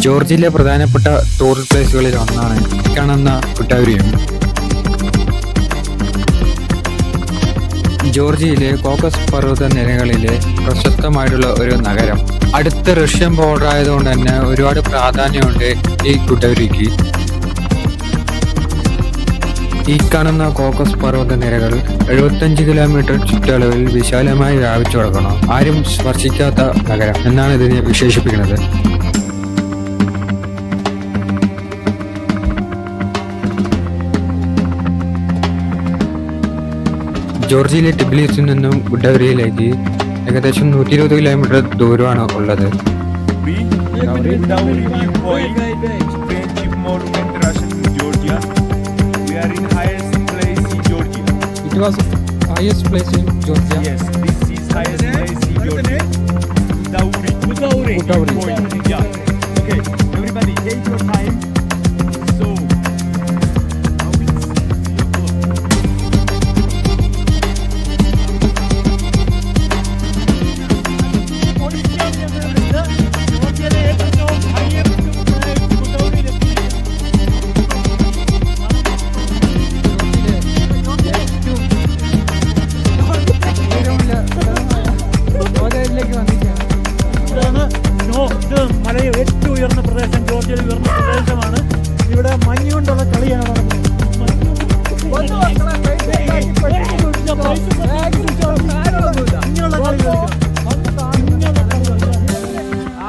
ജോർജിയയിലെ പ്രധാനപ്പെട്ട ടൂറിസ്റ്റ് പ്ലേസുകളിൽ ഒന്നാണ് കാണുന്ന കുട്ടാവരിയം. ജോർജിയയിലെ കോക്കസ് പർവ്വത നിരകളിലെ പ്രശസ്തമായിട്ടുള്ള ഒരു നഗരം. അടുത്ത റഷ്യൻ ബോർഡർ ആയതുകൊണ്ട് തന്നെ ഒരുപാട് പ്രാധാന്യമുണ്ട് ഈ കുട്ടാവരിക്ക്. ഈ കാണുന്ന കോക്കസ് പർവ്വത നിരകൾ 75 കിലോമീറ്റർ ചുറ്റളവിൽ വിശാലമായി വ്യാപിച്ചു കിടക്കണം. ആരും സ്പർശിക്കാത്ത നഗരം എന്നാണ് ഇതിനെ വിശേഷിപ്പിക്കുന്നത്. ജോർജിയയിലെ ടിബിലിസിൽ നിന്നും ഗുഡാവരിയിലേക്ക് ഏകദേശം 120 കിലോമീറ്റർ ദൂരമാണ് ഉള്ളത്. It was highest place in Georgia. Yes, this is highest place in Georgia. Gudavri point. Yeah. Okay, everybody take your time. So, how is മലയിൽ ഏറ്റവും ഉയർന്ന പ്രദേശം, ജോർജിയയിൽ ഉയർന്ന പ്രദേശമാണ്. ഇവിടെ മഞ്ഞുകൊണ്ടുള്ള കളിയാണ്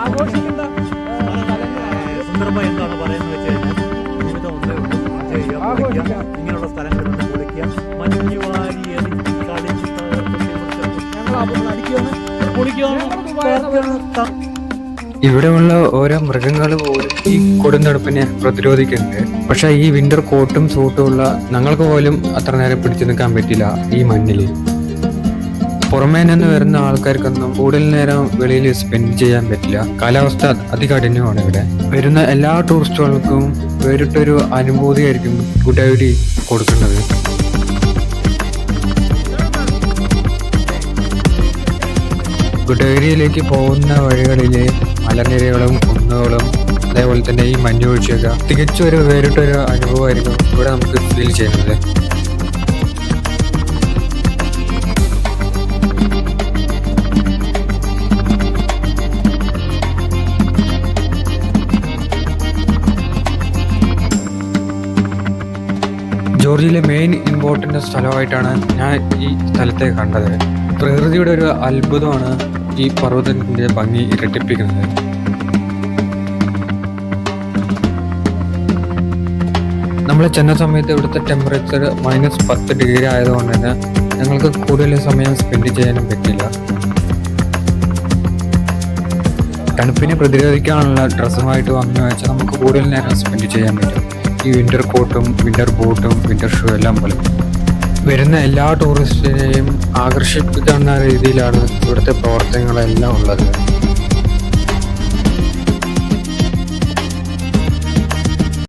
ആഘോഷിക്കേണ്ട സന്ദർഭം എന്താണ് പറയുന്നത് വെച്ച് കഴിഞ്ഞാൽ ജീവിതം ഒന്നേ ഉള്ളൂ. ഇങ്ങനെയുള്ള സ്ഥലങ്ങളിൽ കുളിക്കുക, മഞ്ഞു വാരി കളിക്കുകയാണ്. ഇവിടെയുള്ള ഓരോ മൃഗങ്ങൾ പോലും ഈ കൊടുംതണുപ്പിനെ പ്രതിരോധിക്കുന്നുണ്ട്. പക്ഷെ ഈ വിന്റർ കോട്ടും സൂട്ടും ഉള്ള ഞങ്ങൾക്ക് പോലും അത്ര നേരം പിടിച്ചു നിൽക്കാൻ പറ്റില്ല ഈ മഞ്ഞിൽ. പുറമേ നിന്ന് വരുന്ന ആൾക്കാർക്കൊന്നും കൂടുതൽ നേരം വെളിയിൽ സ്പെൻഡ് ചെയ്യാൻ പറ്റില്ല. കാലാവസ്ഥ അതികഠിനമാണ് ഇവിടെ. വരുന്ന എല്ലാ ടൂറിസ്റ്റുകൾക്കും വേറിട്ടൊരു അനുഭൂതിയായിരിക്കും ഗുഡാവരി കൊടുക്കുന്നത്. ഗുഡാവരിയിലേക്ക് പോകുന്ന വഴികളിലെ മലനിരകളും കുന്നുകളും അതേപോലെ തന്നെ ഈ മഞ്ഞുവീഴ്ചയൊക്കെ തികച്ചും ഒരു വേറിട്ടൊരു അനുഭവമായിരിക്കും ഇവിടെ നമുക്ക് ഫീൽ ചെയ്യുന്നത്. ജോർജിയയിലെ മെയിൻ ഇമ്പോർട്ടൻ്റ് സ്ഥലമായിട്ടാണ് ഞാൻ ഈ സ്ഥലത്തെ കണ്ടത്. പ്രകൃതിയുടെ ഒരു അത്ഭുതമാണ് ഈ പർവ്വതത്തിന്റെ ഭംഗി ഇരട്ടിപ്പിക്കുന്നത്. നമ്മൾ ചെന്ന സമയത്ത് ഇവിടുത്തെ ടെമ്പറേച്ചർ -10 ഡിഗ്രി ആയതുകൊണ്ട് തന്നെ ഞങ്ങൾക്ക് കൂടുതൽ സമയം സ്പെൻഡ് ചെയ്യാനും പറ്റില്ല. തണുപ്പിനെ പ്രതിരോധിക്കാനുള്ള ഡ്രസ്സുമായിട്ട് വന്നു വെച്ചാൽ നമുക്ക് കൂടുതൽ നേരം സ്പെൻഡ് ചെയ്യാൻ പറ്റും. ഈ വിന്റർ കോട്ടും വിന്റർ ബൂട്ടും വിന്റർ ഷൂ എല്ലാം പോലെ വരുന്ന എല്ലാ ടൂറിസ്റ്റിനെയും ആകർഷിപ്പിക്കുന്ന രീതിയിലാണ് ഇവിടുത്തെ പ്രവർത്തനങ്ങളെല്ലാം ഉള്ളത്.